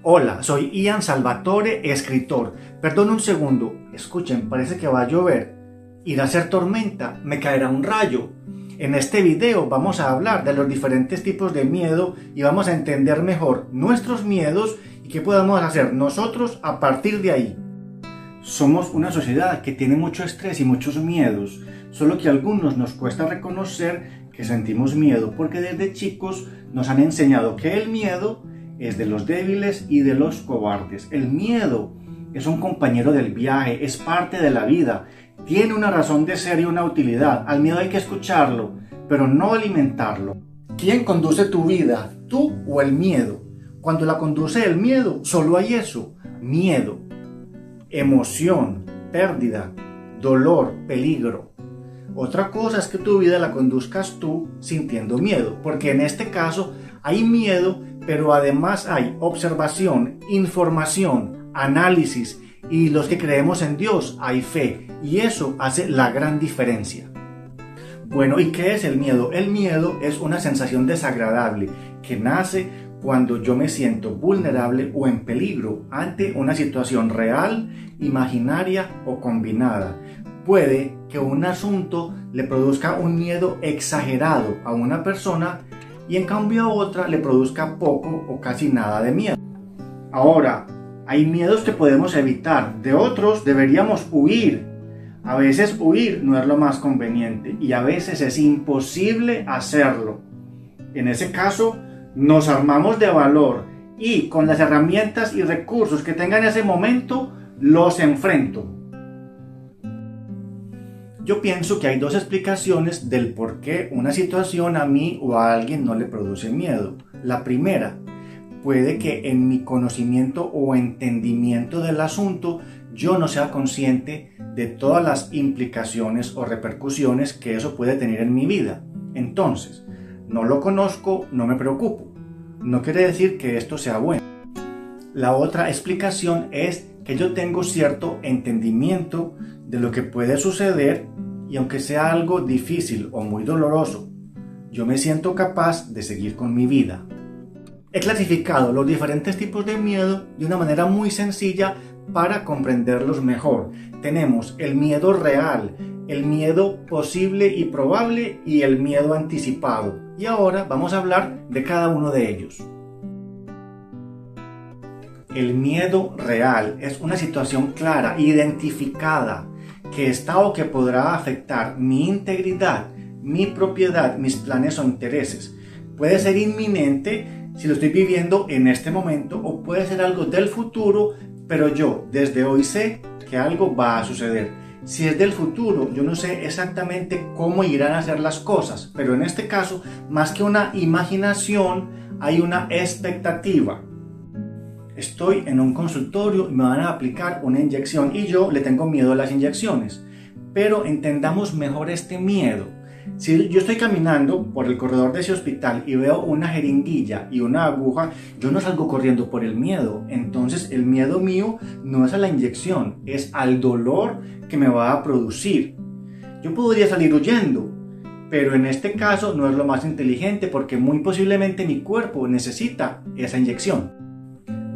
Hola, soy Ian Salvatore, escritor. Perdón un segundo, escuchen, parece que va a llover. Irá a ser tormenta, me caerá un rayo. En este video vamos a hablar de los diferentes tipos de miedo y vamos a entender mejor nuestros miedos y qué podemos hacer nosotros a partir de ahí. Somos una sociedad que tiene mucho estrés y muchos miedos, solo que a algunos nos cuesta reconocer que sentimos miedo porque desde chicos nos han enseñado que el miedo es de los débiles y de los cobardes. El miedo es un compañero del viaje, es parte de la vida, tiene una razón de ser y una utilidad. Al miedo hay que escucharlo, pero no alimentarlo. ¿Quién conduce tu vida, tú o el miedo? Cuando la conduce el miedo, solo hay eso, miedo, emoción, pérdida, dolor, peligro. Otra cosa es que tu vida la conduzcas tú sintiendo miedo, porque en este caso hay miedo, pero además hay observación, información, análisis, y los que creemos en Dios hay fe, y eso hace la gran diferencia. Bueno, ¿y qué es el miedo? El miedo es una sensación desagradable que nace cuando yo me siento vulnerable o en peligro ante una situación real, imaginaria o combinada. Puede que un asunto le produzca un miedo exagerado a una persona y en cambio a otra le produzca poco o casi nada de miedo. Ahora, hay miedos que podemos evitar, de otros deberíamos huir. A veces huir no es lo más conveniente y a veces es imposible hacerlo. En ese caso, nos armamos de valor y con las herramientas y recursos que tenga en ese momento, los enfrento. Yo pienso que hay dos explicaciones del por qué una situación a mí o a alguien no le produce miedo. La primera, puede que en mi conocimiento o entendimiento del asunto yo no sea consciente de todas las implicaciones o repercusiones que eso puede tener en mi vida. Entonces, no lo conozco, no me preocupo. No quiere decir que esto sea bueno. La otra explicación es que yo tengo cierto entendimiento de lo que puede suceder y aunque sea algo difícil o muy doloroso, yo me siento capaz de seguir con mi vida. He clasificado los diferentes tipos de miedo de una manera muy sencilla para comprenderlos mejor. Tenemos el miedo real, el miedo posible y probable y el miedo anticipado. Y ahora vamos a hablar de cada uno de ellos. El miedo real es una situación clara, identificada, que está o que podrá afectar mi integridad, mi propiedad, mis planes o intereses. Puede ser inminente si lo estoy viviendo en este momento o puede ser algo del futuro, pero yo desde hoy sé que algo va a suceder. Si es del futuro, yo no sé exactamente cómo irán a ser las cosas, pero en este caso, más que una imaginación, hay una expectativa. Estoy en un consultorio y me van a aplicar una inyección y yo le tengo miedo a las inyecciones. Pero entendamos mejor este miedo. Si yo estoy caminando por el corredor de ese hospital y veo una jeringuilla y una aguja, yo no salgo corriendo por el miedo. Entonces el miedo mío no es a la inyección, es al dolor que me va a producir. Yo podría salir huyendo, pero en este caso no es lo más inteligente porque muy posiblemente mi cuerpo necesita esa inyección.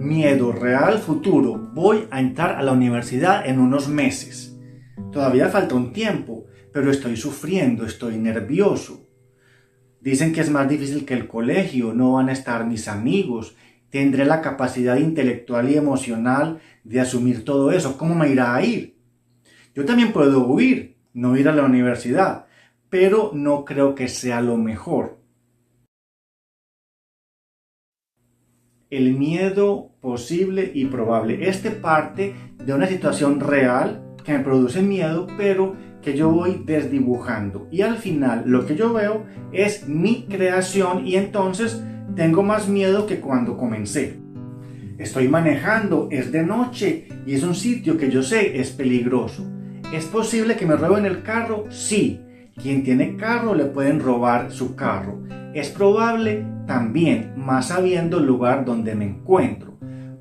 Miedo real futuro. Voy a entrar a la universidad en unos meses. Todavía falta un tiempo, pero estoy sufriendo, estoy nervioso. Dicen que es más difícil que el colegio, no van a estar mis amigos. Tendré la capacidad intelectual y emocional de asumir todo eso. ¿Cómo me irá a ir? Yo también puedo huir, no ir a la universidad, pero no creo que sea lo mejor. El miedo posible y probable. Este parte de una situación real que me produce miedo, pero que yo voy desdibujando. Y al final lo que yo veo es mi creación y entonces tengo más miedo que cuando comencé. Estoy manejando, es de noche y es un sitio que yo sé es peligroso. ¿Es posible que me roben el carro? Sí. Quien tiene carro le pueden robar su carro. Es probable también, más sabiendo el lugar donde me encuentro.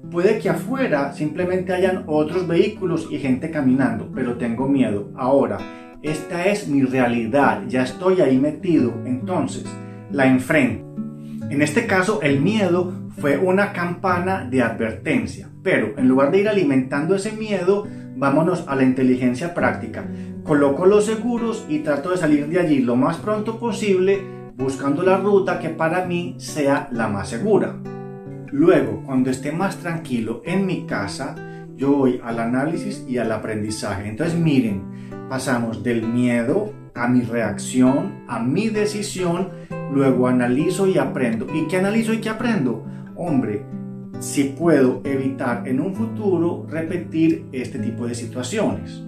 Puede que afuera simplemente hayan otros vehículos y gente caminando, pero tengo miedo. Ahora, esta es mi realidad, ya estoy ahí metido, entonces la enfrento. En este caso, el miedo fue una campana de advertencia, pero en lugar de ir alimentando ese miedo, vámonos a la inteligencia práctica. Coloco los seguros y trato de salir de allí lo más pronto posible, buscando la ruta que para mí sea la más segura. Luego, cuando esté más tranquilo en mi casa, yo voy al análisis y al aprendizaje. Entonces miren, pasamos del miedo a mi reacción, a mi decisión, luego analizo y aprendo. ¿Y qué analizo y qué aprendo? Hombre, si puedo evitar en un futuro repetir este tipo de situaciones.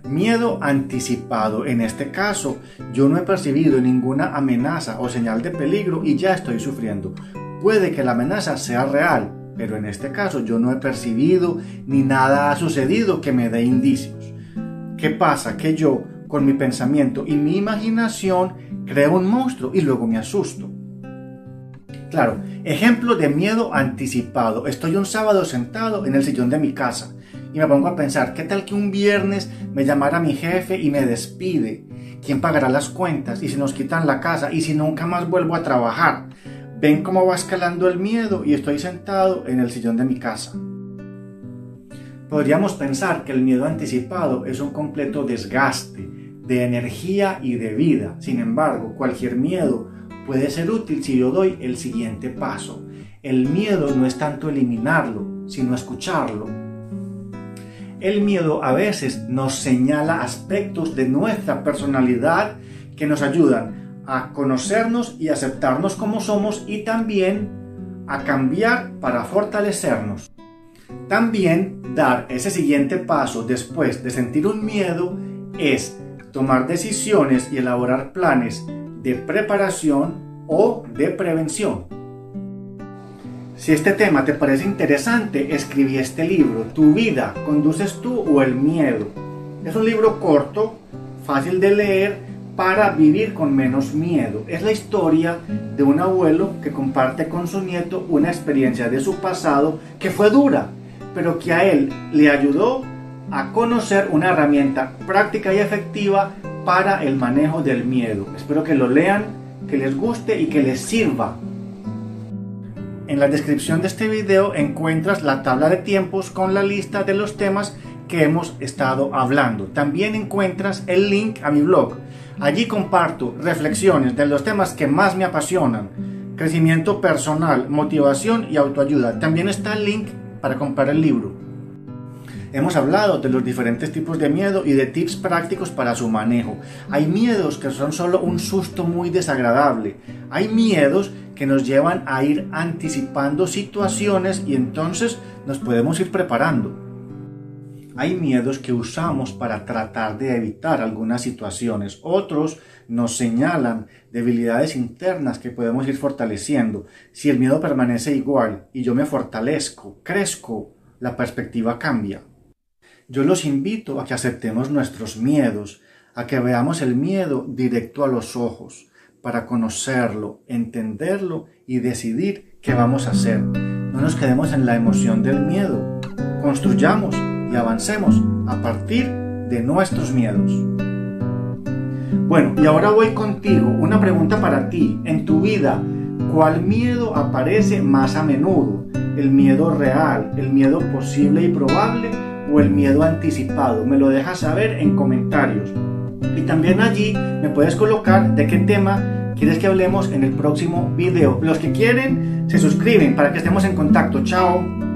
Miedo anticipado. En este caso, yo no he percibido ninguna amenaza o señal de peligro y ya estoy sufriendo. Puede que la amenaza sea real, pero en este caso yo no he percibido ni nada ha sucedido que me dé indicios. ¿Qué pasa? Que yo, con mi pensamiento y mi imaginación, creo un monstruo y luego me asusto. Claro, ejemplo de miedo anticipado. Estoy un sábado sentado en el sillón de mi casa y me pongo a pensar, ¿qué tal que un viernes me llamara mi jefe y me despide? ¿Quién pagará las cuentas? ¿Y si nos quitan la casa? ¿Y si nunca más vuelvo a trabajar? ¿Ven cómo va escalando el miedo? Y estoy sentado en el sillón de mi casa. Podríamos pensar que el miedo anticipado es un completo desgaste de energía y de vida. Sin embargo, cualquier miedo puede ser útil si yo doy el siguiente paso. El miedo no es tanto eliminarlo, sino escucharlo. El miedo a veces nos señala aspectos de nuestra personalidad que nos ayudan a conocernos y aceptarnos como somos y también a cambiar para fortalecernos. También dar ese siguiente paso después de sentir un miedo es tomar decisiones y elaborar planes de preparación o de prevención. Si este tema te parece interesante, escribí este libro, ¿Tu vida conduces tú o el miedo? Es un libro corto, fácil de leer, para vivir con menos miedo. Es la historia de un abuelo que comparte con su nieto una experiencia de su pasado que fue dura, pero que a él le ayudó a conocer una herramienta práctica y efectiva para el manejo del miedo. Espero que lo lean, que les guste y que les sirva. En la descripción de este video encuentras la tabla de tiempos con la lista de los temas que hemos estado hablando. También encuentras el link a mi blog. Allí comparto reflexiones de los temas que más me apasionan: crecimiento personal, motivación y autoayuda. También está el link para comprar el libro. Hemos hablado de los diferentes tipos de miedo y de tips prácticos para su manejo. Hay miedos que son solo un susto muy desagradable. Hay miedos que nos llevan a ir anticipando situaciones y entonces nos podemos ir preparando. Hay miedos que usamos para tratar de evitar algunas situaciones. Otros nos señalan debilidades internas que podemos ir fortaleciendo. Si el miedo permanece igual y yo me fortalezco, crezco, la perspectiva cambia. Yo los invito a que aceptemos nuestros miedos, a que veamos el miedo directo a los ojos, para conocerlo, entenderlo y decidir qué vamos a hacer. No nos quedemos en la emoción del miedo. Construyamos y avancemos a partir de nuestros miedos. Bueno, y ahora voy contigo. Una pregunta para ti. En tu vida, ¿cuál miedo aparece más a menudo? ¿El miedo real, el miedo posible y probable o el miedo anticipado? Me lo dejas saber en comentarios. Y también allí me puedes colocar de qué tema quieres que hablemos en el próximo video. Los que quieren se suscriben para que estemos en contacto. Chao.